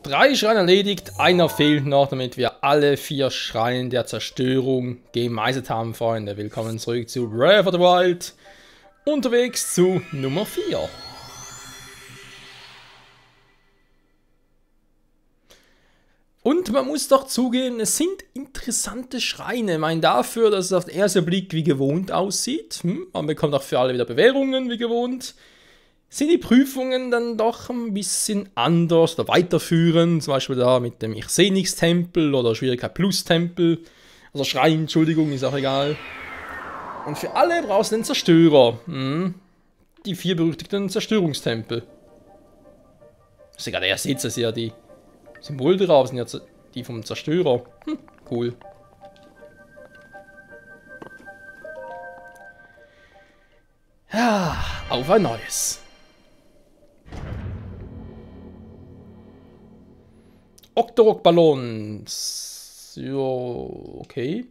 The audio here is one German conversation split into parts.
3 Schreine erledigt, einer fehlt noch, damit wir alle 4 Schreine der Zerstörung gemeistert haben, Freunde. Willkommen zurück zu Breath of the Wild. Unterwegs zu Nummer 4. Und man muss doch zugeben, es sind interessante Schreine. Ich meine, dafür, dass es auf den ersten Blick wie gewohnt aussieht, man bekommt auch für alle wieder Bewährungen wie gewohnt, sind die Prüfungen dann doch ein bisschen anders oder weiterführend. Zum Beispiel da mit dem Ich seh nichts Tempel oder Schwierigkeit Plus Tempel. Also Schrein, Entschuldigung, ist auch egal. Und für alle brauchst du den Zerstörer. Die 4 berüchtigten Zerstörungstempel. Ist egal, ihr seht es ja, die Symbole drauf sind ja die vom Zerstörer. Cool. Ja, auf ein neues. Octorok-Ballons. Jo, okay.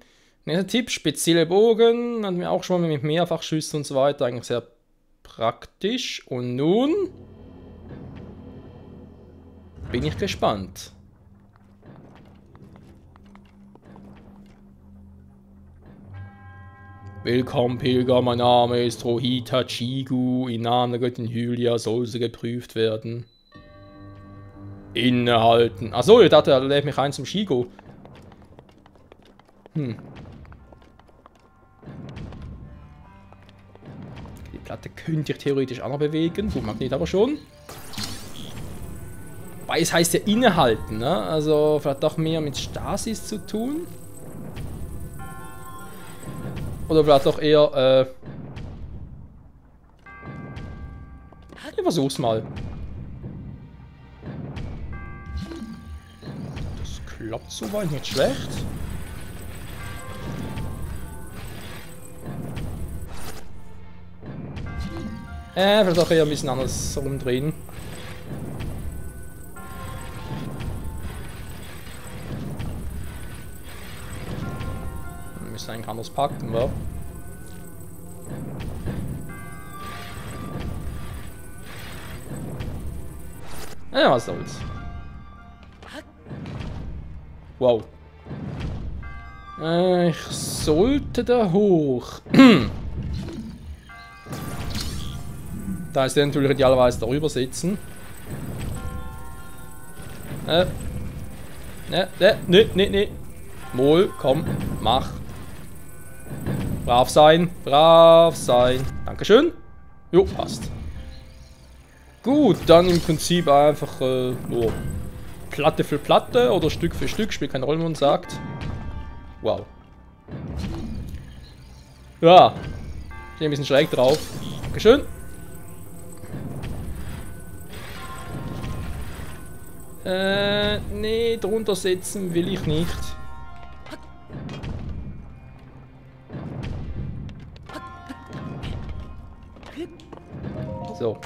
Nächster Tipp, spezielle Bogen. Hatten wir auch schon mal mit Mehrfachschüssen und so weiter. Eigentlich sehr praktisch. Und nun bin ich gespannt. Willkommen, Pilger. Mein Name ist Rohita Chigu. Im Namen der Göttin Hylia soll sie geprüft werden. Innehalten. Achso, ich dachte, er lädt mich ein zum Shigo. Die Platte könnte ich theoretisch auch noch bewegen. Gut, mag nicht, aber schon. Weil es heißt ja innehalten, ne? Also vielleicht doch mehr mit Stasis zu tun. Oder vielleicht doch eher, ich versuch's mal. Das klappt soweit nicht schlecht. Vielleicht auch eher ein bisschen anders rumdrehen. Wir müssen eigentlich anders packen, wa? Ja, was soll's. Wow. Ich sollte da hoch. Da ist der natürlich idealerweise darüber sitzen. Nee. Mol, komm, mach. Brav sein, brav sein. Dankeschön. Jo, passt. Gut, dann im Prinzip einfach nur Platte für Platte oder Stück für Stück, spielt keine Rolle, wie man sagt. Wow. Ja, stehe ein bisschen schräg drauf. Dankeschön. Nee, drunter setzen will ich nicht. So.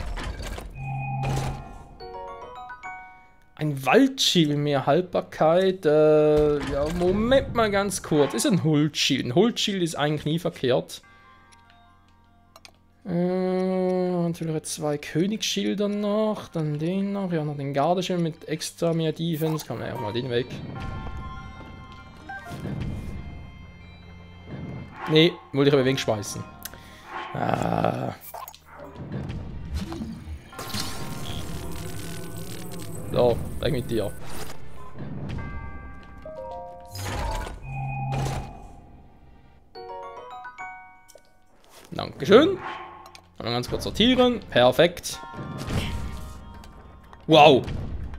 Ein Waldschild, mehr Haltbarkeit. Ja, Moment mal ganz kurz. Ist ein Huldschild. Ein Huldschild ist eigentlich nie verkehrt. Natürlich 2 Königsschilder noch. Dann den noch. Ja, noch den Gardeschild mit extra mehr Defense. Kann man ja auch mal den weg. Nee, wollte ich aber wegschmeißen. So, weg mit dir. Dankeschön. Mal ganz kurz sortieren. Perfekt. Wow.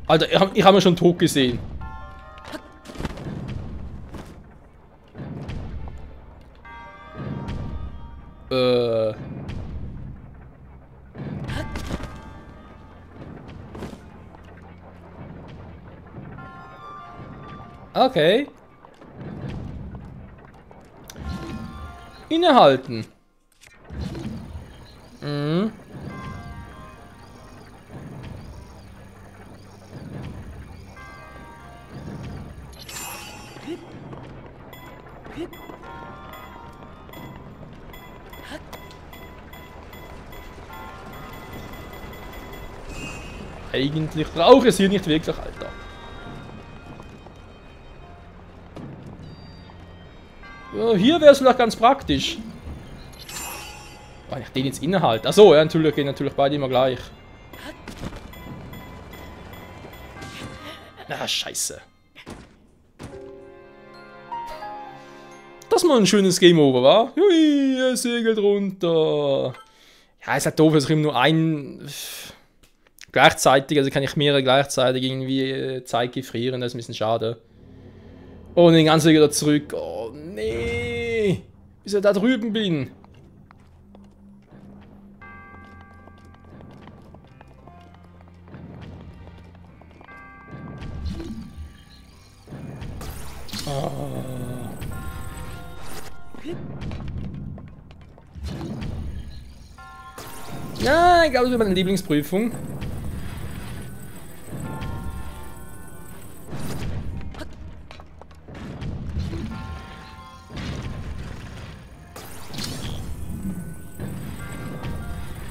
Alter, ich hab ihn schon tot gesehen. Okay. Innehalten. Eigentlich brauche ich es hier nicht wirklich, Alter. Hier wäre es vielleicht ganz praktisch. Wenn ich den jetzt innehalte. Achso, ja, natürlich gehen natürlich beide immer gleich. Ah, scheiße. Das ist mal ein schönes Game Over, wa? Hui, er segelt runter. Ja, ist halt doof, dass ich ihm nur einen gleichzeitig, also kann ich mehrere gleichzeitig irgendwie Zeit gefrieren, das ist ein bisschen schade. Und den ganzen wieder zurück. Oh nee, bis ich da drüben bin. Ja, ich glaube, das ist meine Lieblingsprüfung.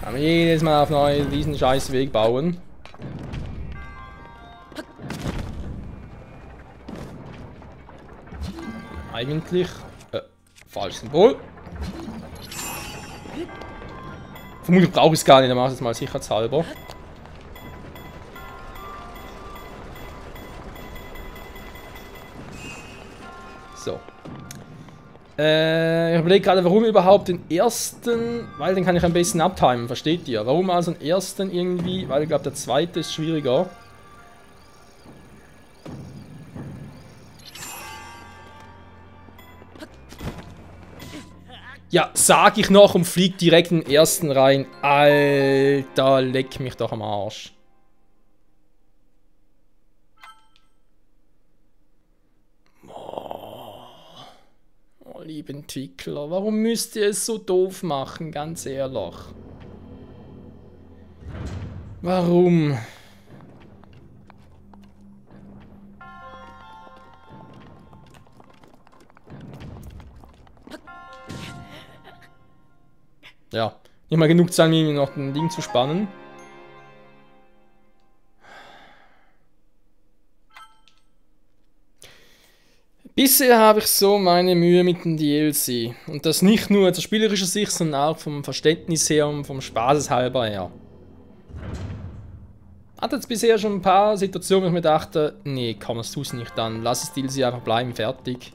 Kann man jedes Mal auf neu diesen scheiß Weg bauen. Eigentlich falsches Symbol. Vermutlich brauche ich es gar nicht, dann mache ich es mal sicherheitshalber. So. Ich überlege gerade, warum überhaupt den ersten, weil den kann ich am besten abtimen, versteht ihr? Warum also den ersten irgendwie, weil ich glaube der zweite ist schwieriger. Ja, sag ich noch und flieg direkt in den ersten rein. Alter, leck mich doch am Arsch. Oh, liebe Entwickler, warum müsst ihr es so doof machen, ganz ehrlich? Warum? Ja, nicht mal genug Zeit, mir noch ein Ding zu spannen. Bisher habe ich so meine Mühe mit dem DLC. Und das nicht nur aus spielerischer Sicht, sondern auch vom Verständnis her und vom Spaßeshalber her. Hatte jetzt bisher schon ein paar Situationen, wo ich mir dachte, nee, komm, das tust du nicht dann. Lass das DLC einfach bleiben, fertig.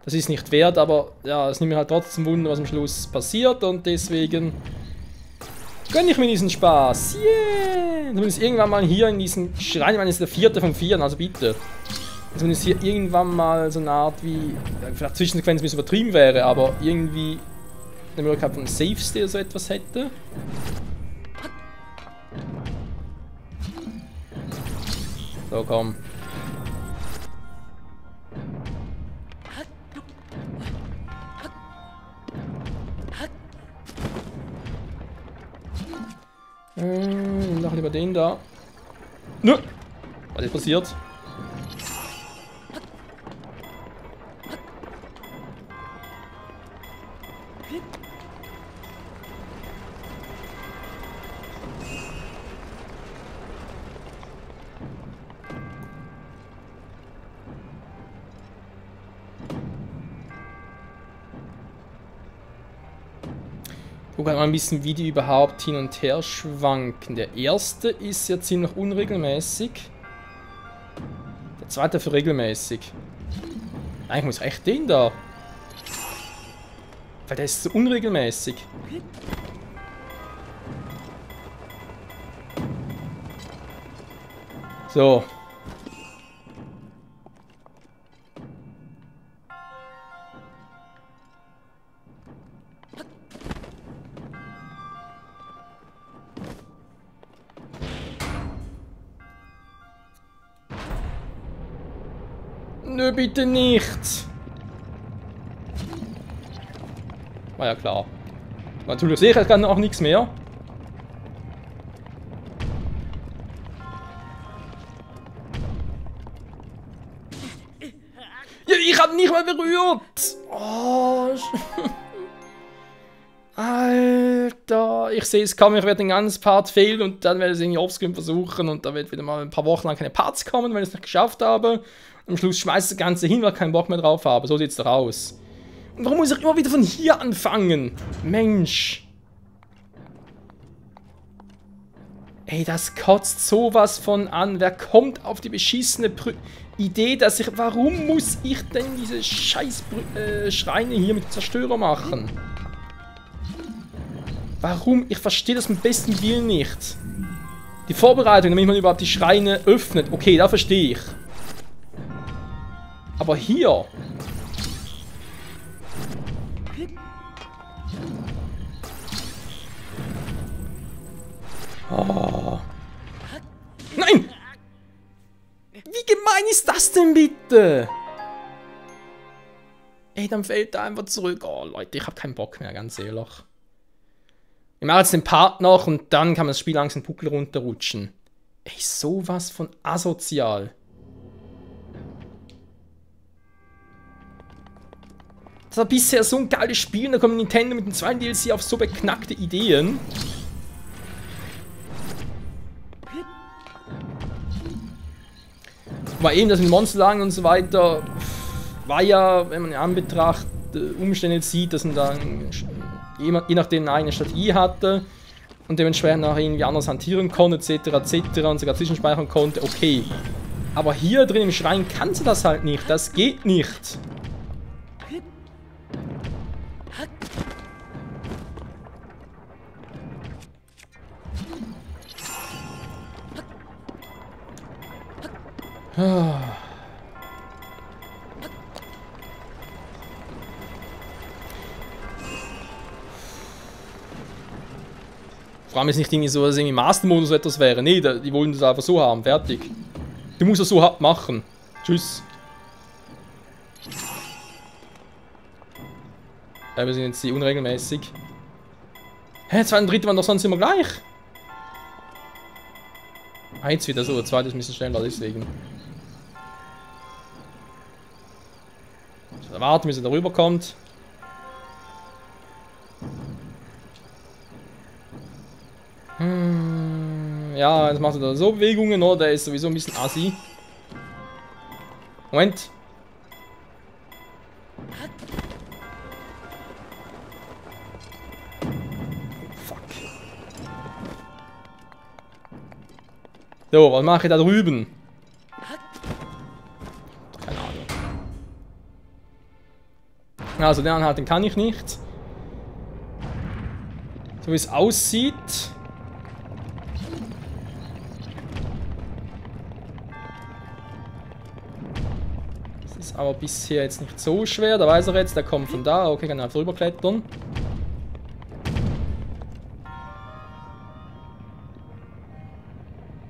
Das ist nicht wert, aber ja, es nimmt mir halt trotzdem Wunder, was am Schluss passiert und deswegen gönne ich mir diesen Spaß. Yeah! Zumindest irgendwann mal hier in diesen Schrein, ich meine, das ist der 4. von 4, also bitte. Zumindest hier irgendwann mal so eine Art wie, ja, vielleicht Zwischensequenz ein bisschen übertrieben wäre, aber irgendwie eine Möglichkeit von Safe State oder so etwas hätte. So, komm. Noch lieber den da. Nö! Was ist passiert? Guck halt mal ein bisschen, wie die überhaupt hin und her schwanken. Der erste ist ja ziemlich unregelmäßig. Der zweite für regelmäßig. Eigentlich muss ich echt den da. Weil der ist so unregelmäßig. So. Nö, bitte nicht. War ja klar. Natürlich sehe ich jetzt auch nichts mehr. Ja, ich hab nicht mal berührt. Oh. Alter. Ich sehe es kaum, ich werde den ganzen Part fehlen und dann werde ich es irgendwie offscreen versuchen und da wird wieder mal ein paar Wochen lang keine Parts kommen, weil ich es nicht geschafft habe. Am Schluss schmeißt das Ganze hin, weil ich keinen Bock mehr drauf habe. So sieht es doch aus. Warum muss ich immer wieder von hier anfangen? Mensch. Ey, das kotzt sowas von an. Wer kommt auf die beschissene Idee, dass ich... Warum muss ich denn diese scheiß Schreine hier mit Zerstörer machen? Warum? Ich verstehe das mit bestem Willen nicht. Die Vorbereitung, damit man überhaupt die Schreine öffnet. Okay, da verstehe ich. Aber hier... Oh. Nein! Wie gemein ist das denn bitte? Ey, dann fällt er einfach zurück. Oh, Leute, ich habe keinen Bock mehr, ganz ehrlich. Ich mache jetzt den Part noch und dann kann man das Spiel langsam den Buckel runterrutschen. Ey, sowas von asozial. Das war bisher so ein geiles Spiel und da kommt Nintendo mit dem zweiten DLC auf so beknackte Ideen. War eben das mit Monsterlagen und so weiter, war ja, wenn man in Anbetracht Umstände sieht, dass man dann je nachdem eine eigene Strategie hatte und dementsprechend auch irgendwie anders hantieren konnte, etc. und sogar zwischenspeichern konnte, okay. Aber hier drin im Schrein kannst du das halt nicht, das geht nicht. Vor allem ist nicht irgendwie so, dass irgendwie Master-Modus etwas wäre. Nee, die wollen das einfach so haben. Fertig. Du musst das so machen. Tschüss. Ja, wir sind jetzt die unregelmäßig. Hä, zweite und dritte waren doch sonst immer gleich. Ah, jetzt wieder so. Der zweite ist ein bisschen schneller, deswegen. Warten, bis er darüber kommt. Ja, jetzt macht er da so Bewegungen, oder? Der ist sowieso ein bisschen assi. Moment. Fuck. So, was mache ich da drüben? Keine Ahnung. Also den anhalten kann ich nicht. So wie es aussieht. Das ist aber bisher jetzt nicht so schwer. Da weiß er jetzt, der kommt von da. Okay, kann er drüber klettern.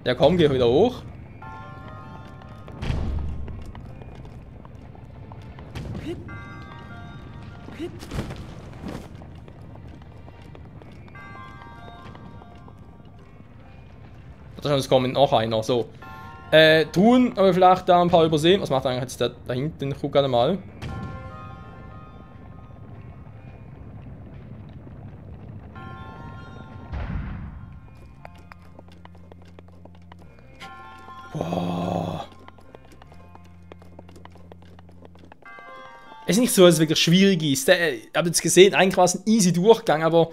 Ja komm, geh wieder hoch. Es kommt noch einer, so. Tun, aber vielleicht da ein paar übersehen. Was macht eigentlich jetzt der da hinten? Ich gucke gerade mal. Boah. Es ist nicht so, dass es wirklich schwierig ist. Ich habe jetzt gesehen, eigentlich war es ein easy Durchgang, aber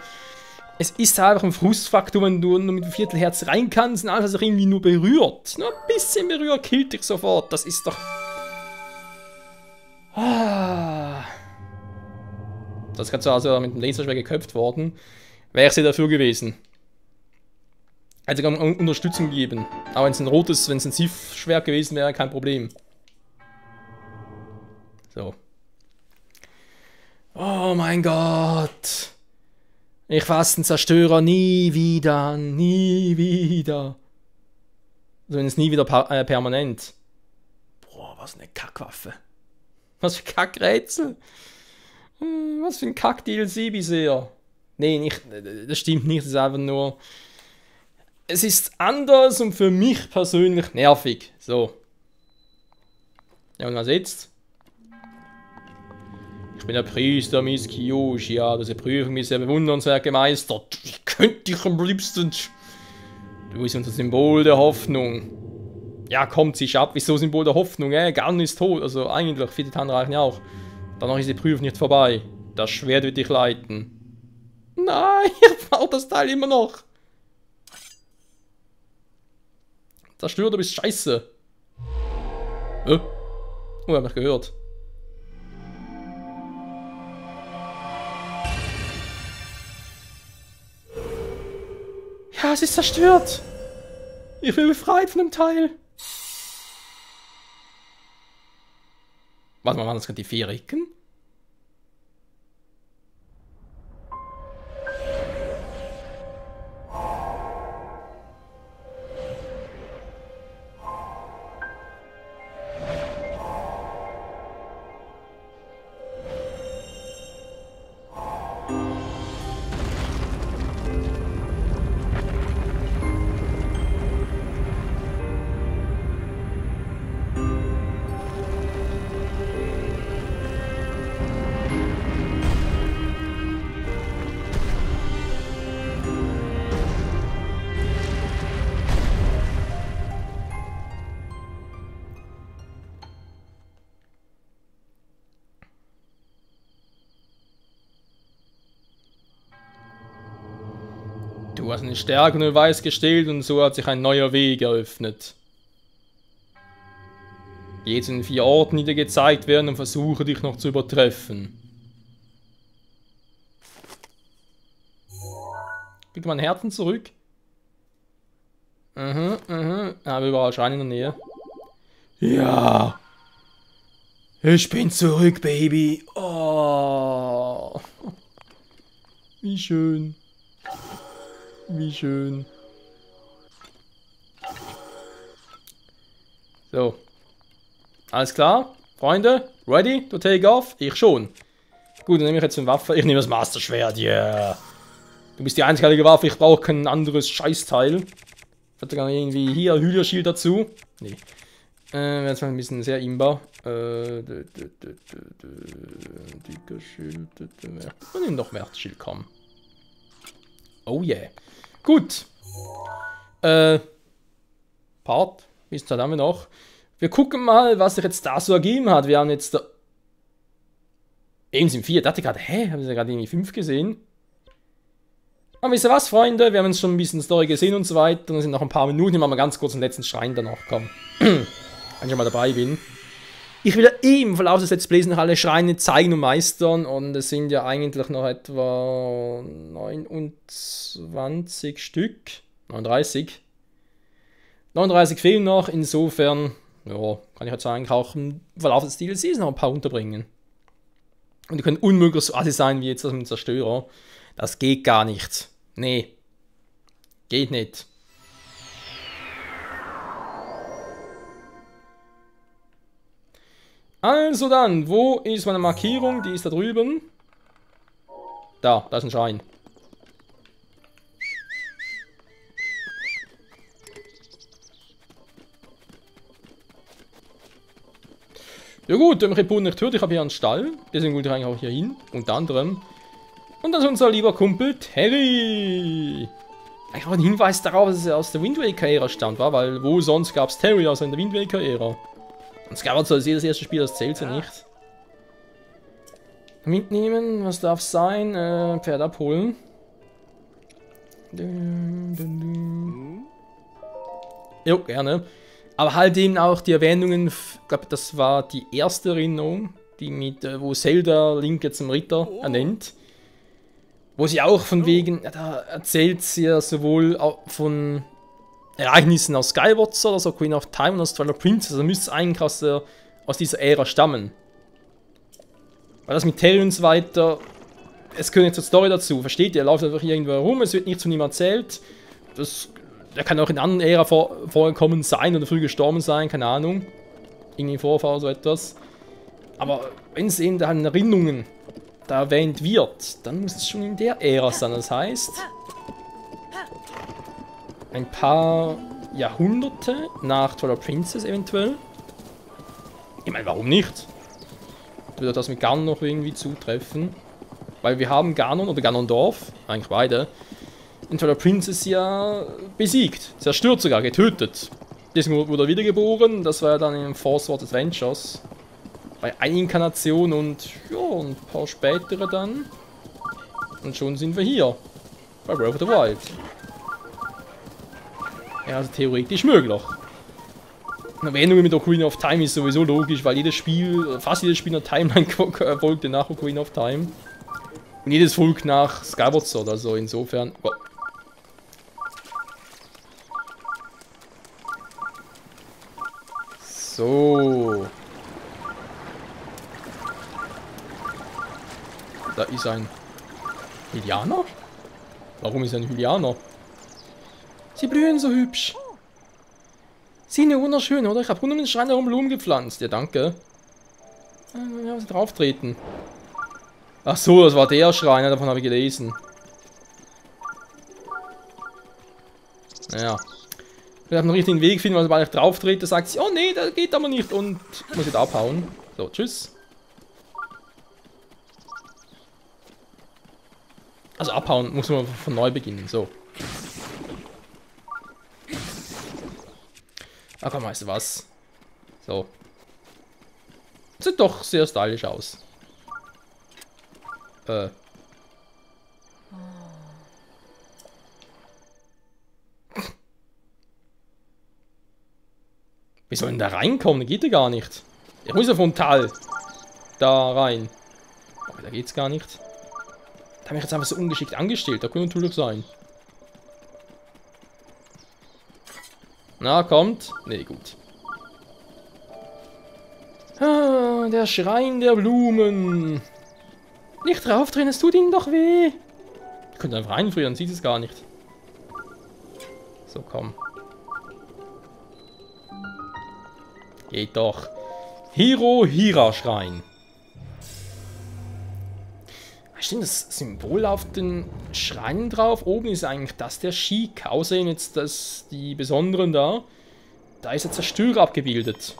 es ist einfach ein Frustfaktor, wenn du nur mit dem Viertelherz rein kannst und alles, was auch irgendwie nur berührt. Nur ein bisschen berührt, killt dich sofort. Das ist doch... Ah. Das ist gerade so, also mit dem Laserschwert geköpft worden. Wäre ich sehr dafür gewesen. Hätte sogar Unterstützung gegeben. Aber wenn es ein rotes, wenn es ein Sif-Schwert gewesen wäre, kein Problem. So. Oh mein Gott. Ich fasse den Zerstörer nie wieder, nie wieder. Also wenn es nie wieder permanent. Boah, was eine Kackwaffe. Was für Kackrätsel. Was für ein Kack-DLC bisher. Nee, nicht, das stimmt nicht, das ist einfach nur... Es ist anders und für mich persönlich nervig. So. Ja, und was jetzt? Ich bin der Priester Miss Kiyoshi, ja, diese Prüfung ist sehr bewundernswert gemeistert. Ich könnte dich am liebsten... Du bist unser Symbol der Hoffnung. Ja, kommt sich ab. Wieso Symbol der Hoffnung, Garn ist tot. Also eigentlich, für die Tanreichen ja auch. Danach ist die Prüfung nicht vorbei. Das Schwert wird dich leiten. Nein, ich brauche das Teil immer noch. Zerstör, du bist scheiße. Oh, ich hab mich gehört. Ja, es ist zerstört. Ich bin befreit von dem Teil. Warte mal, waren das gerade die 4 Ecken? Du hast eine Stärke und eine Weiß gestellt und so hat sich ein neuer Weg eröffnet. Geh zu den 4 Orten, die dir gezeigt werden und versuche dich noch zu übertreffen. Krieg mal ein Herzen zurück. Aber überall Schreine in der Nähe. Ja. Ich bin zurück, Baby. Oh. Wie schön. Wie schön. So. Alles klar? Freunde? Ready to take off? Ich schon. Gut, dann nehme ich jetzt eine Waffe. Ich nehme das Master Schwert, yeah. Du bist die einzige Waffe, ich brauche kein anderes Scheißteil. Ich hatte gar nicht irgendwie hier Hylia Shield dazu. Nee. Wäre jetzt mal ein bisschen sehr imbar. Dicker Schild. Und nimm doch Wertschild, komm. Oh yeah. Gut. Part. Bis da haben wir noch. Wir gucken mal, was sich jetzt da so ergeben hat. Wir haben jetzt da. Eben sind 4. Da dachte ich gerade, hä? Haben Sie gerade irgendwie 5 gesehen? Aber wisst ihr was, Freunde? Wir haben jetzt schon ein bisschen Story gesehen und so weiter. Dann sind noch ein paar Minuten. Ich mache mal ganz kurz den letzten Schrein danach. Komm. Wenn ich schon mal dabei bin. Ich will ja im Verlauf des Let's Plays noch alle Schreine zeigen und meistern. Und es sind ja eigentlich noch etwa 29 Stück. 39. 39 fehlen noch. Insofern, ja, kann ich jetzt eigentlich auch im Verlauf des DLCs noch ein paar unterbringen. Und die können unmöglich so assi sein wie jetzt das mit dem Zerstörer. Das geht gar nicht. Nee. Geht nicht. Also dann, wo ist meine Markierung? Die ist da drüben. Da ist ein Schrein. Ja gut, wenn mich Repun nicht hört, ich habe hier einen Stall. Deswegen wollte ich eigentlich auch hier hin. Unter anderem. Und das ist unser lieber Kumpel Terry. Eigentlich auch ein Hinweis darauf, dass es aus der Wind Waker-Ära stammt, war, weil wo sonst gab es Terry außer in der Wind Waker-Ära. Und es gab also das erste Spiel, das zählt ja nicht. Mitnehmen, was darf sein? Pferd abholen. Jo, gerne. Aber halt eben auch die Erwähnungen, ich glaube, das war die erste Erinnerung, die mit, wo Zelda Link jetzt zum Ritter ernennt. Wo sie auch von wegen, ja, da erzählt sie ja sowohl von Ereignissen aus Skyward Sword, also Queen of Time und aus Twilight Princess, also müsste es eigentlich aus dieser Ära stammen. Weil das mit Terry und so weiter, es gehört nicht zur Story dazu, versteht ihr? Er läuft einfach irgendwo herum, es wird nichts von ihm erzählt. Der kann auch in anderen Ära vorgekommen sein oder früh gestorben sein, keine Ahnung. Irgendwie Vorfahr oder so etwas. Aber wenn es in den Erinnerungen da erwähnt wird, dann muss es schon in der Ära sein. Das heißt, ein paar Jahrhunderte nach Twilight Princess eventuell. Ich meine, warum nicht? Würde das mit Ganon noch irgendwie zutreffen? Weil wir haben Ganon oder Ganondorf, eigentlich beide, in Twilight Princess ja besiegt. Zerstört sogar, getötet. Deswegen wurde er wiedergeboren. Das war ja dann in Force Sword Adventures. Bei einer Inkarnation und ja, ein paar spätere dann. Und schon sind wir hier. Bei Breath of the Wild. Ja, also theoretisch möglich. Eine Erwähnung mit Ocarina of Time ist sowieso logisch, weil jedes Spiel, fast jedes Spiel eine Timeline folgte nach Ocarina of Time. Und jedes folgt nach Skyward Sword, also insofern. Oh. So. Da ist ein Hylianer? Warum ist ein Hylianer? Sie blühen so hübsch. Sie sind wunderschön, oder? Ich habe rund um den Schrein herum Blumen gepflanzt. Ja, danke. Ja, sie drauf treten. Ach so, das war der Schrein, davon habe ich gelesen. Naja. Ich habe einen richtigen Weg finden, weil sobald ich drauf trete, sagt sie, oh nee, das geht aber nicht und muss jetzt abhauen. So, tschüss. Also abhauen muss man von neu beginnen, so. Ach komm, weißt du was? So. Sieht doch sehr stylisch aus. Wie soll denn da reinkommen? Geht ja gar nicht. Ich muss ja vom Tal da rein. Aber da geht's gar nicht. Da habe ich jetzt einfach so ungeschickt angestellt. Da könnte natürlich sein. Na, kommt. Nee, gut. Ah, der Schrein der Blumen. Nicht drauf drehen, es tut ihnen doch weh. Ich könnte einfach einfrieren, sieht es gar nicht. So, komm. Geht doch. Hirohira-Schrein. Stimmt, das Symbol auf den Schreinen drauf oben ist eigentlich das der Sheik. Außerdem jetzt das, die besonderen da. Da ist der Zerstörer abgebildet.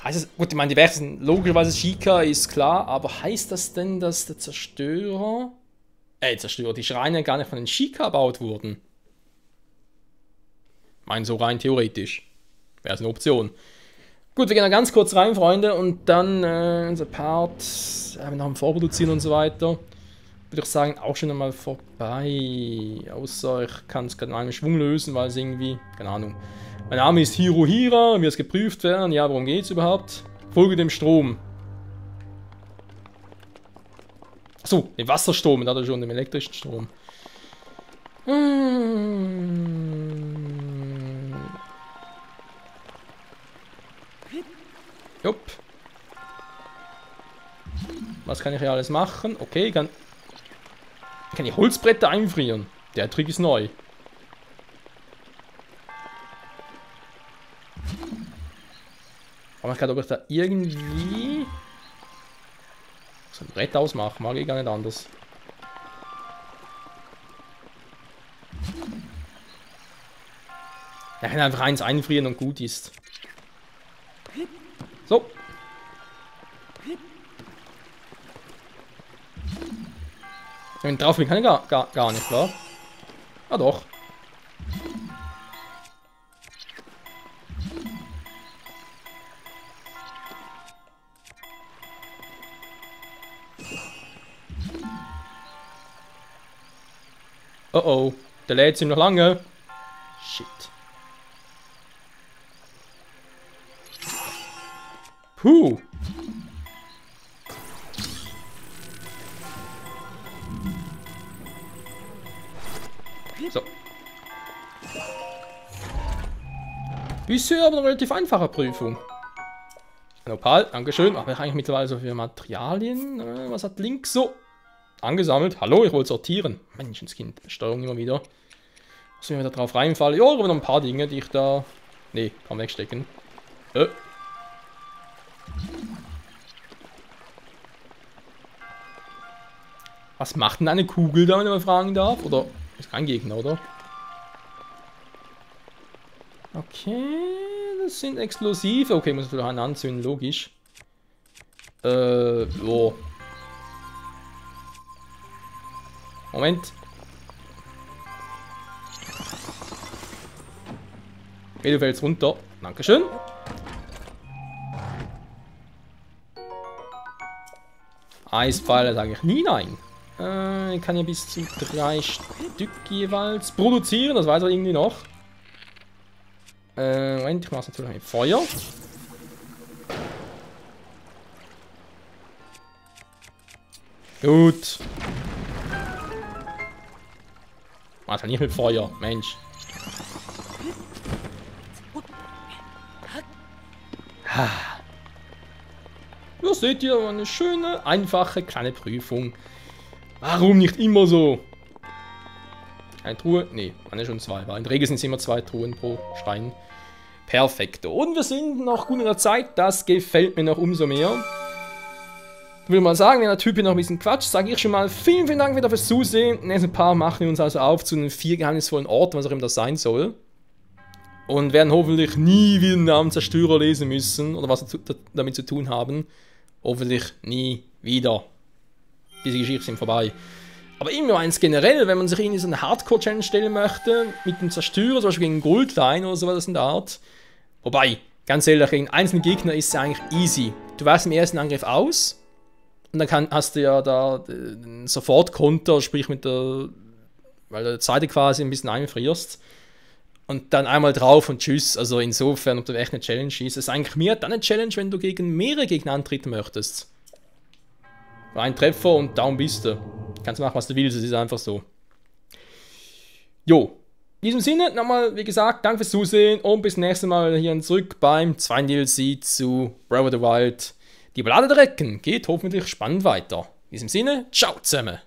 Heißt es, gut, ich meine, die Werke sind logischerweise Sheikah, ist klar, aber heißt das denn, dass der Zerstörer, die Schreine gar nicht von den Sheikah erbaut wurden? Ich meine, so rein theoretisch. Wäre es eine Option. Gut, wir gehen da ganz kurz rein, Freunde, und dann unser Part, nach dem Vorproduzieren und so weiter, würde ich sagen, auch schon einmal vorbei. Außer ich kann es gerade in einem Schwung lösen, weil es irgendwie, keine Ahnung. Mein Name ist Hirohira, wird es geprüft werden. Ja, worum geht es überhaupt? Folge dem Strom. Achso, dem Wasserstrom, da hat er schon den elektrischen Strom. Jupp. Was kann ich hier alles machen? Okay, kann ich Holzbretter einfrieren. Der Trick ist neu. Aber ich glaube, ob ich da irgendwie so ein Brett ausmache, mag ich gar nicht anders. Ja, ich kann einfach eins einfrieren und gut ist. So. Wenn drauf bin, kann ich gar nicht, klar. Ah doch. Oh oh, der lädt ziemlich lange. Shit. Puh. So. Bisher aber eine relativ einfache Prüfung. Ein Opal, dankeschön. Aber ich eigentlich mittlerweile so viele Materialien. Was hat Link so angesammelt? Hallo, ich wollte sortieren. Menschenskind, Steuerung immer wieder. Muss ich wieder drauf reinfallen. Ja, aber noch ein paar Dinge, die ich da... Nee, kann wegstecken. Was macht denn eine Kugel da, wenn man fragen darf? Oder ist kein Gegner, oder? Okay, das sind Explosive. Okay, muss ich wieder einen anzünden, logisch. Jo. Moment. Du fällst runter. Dankeschön. Eispfeile sage ich nie nein. Ich kann ja bis zu 3 Stück jeweils produzieren, das weiß er irgendwie noch. Moment, ich mache es natürlich mit Feuer. Gut. Mach halt nicht mit Feuer, Mensch. Ja, seht ihr, eine schöne, einfache, kleine Prüfung. Warum nicht immer so? Eine Truhe? Nee, waren ja schon 2. Weil in der Regel sind es immer 2 Truhen pro Stein. Perfekt. Und wir sind noch gut in der Zeit. Das gefällt mir noch umso mehr. Ich will mal sagen, wenn der Typ hier noch ein bisschen quatscht, sage ich schon mal vielen, vielen Dank wieder fürs Zusehen. In nächsten Paar machen wir uns also auf zu einem 4 geheimnisvollen Ort, was auch immer das sein soll. Und werden hoffentlich nie wieder den Namen Zerstörer lesen müssen oder was damit zu tun haben. Hoffentlich nie wieder. Diese Geschichten sind vorbei. Aber immer eins generell, wenn man sich in so eine Hardcore-Challenge stellen möchte, mit dem Zerstörer, zum Beispiel gegen Goldline oder sowas in der Art. Wobei, ganz ehrlich, gegen einzelne Gegner ist es eigentlich easy. Du weichst im ersten Angriff aus und dann hast du ja da den Sofortkonter, sprich mit der, weil du die Zeit quasi ein bisschen einfrierst. Und dann einmal drauf und tschüss. Also insofern, ob das echt eine Challenge ist. Es ist eigentlich mehr dann eine Challenge, wenn du gegen mehrere Gegner antreten möchtest. Ein Treffer und down bist du. Kannst machen, was du willst, es ist einfach so. Jo. In diesem Sinne, nochmal, wie gesagt, danke fürs Zusehen und bis nächstes Mal hier zurück beim 2. DLC zu Breath of the Wild. Die Ballade der Recken geht hoffentlich spannend weiter. In diesem Sinne, ciao zusammen.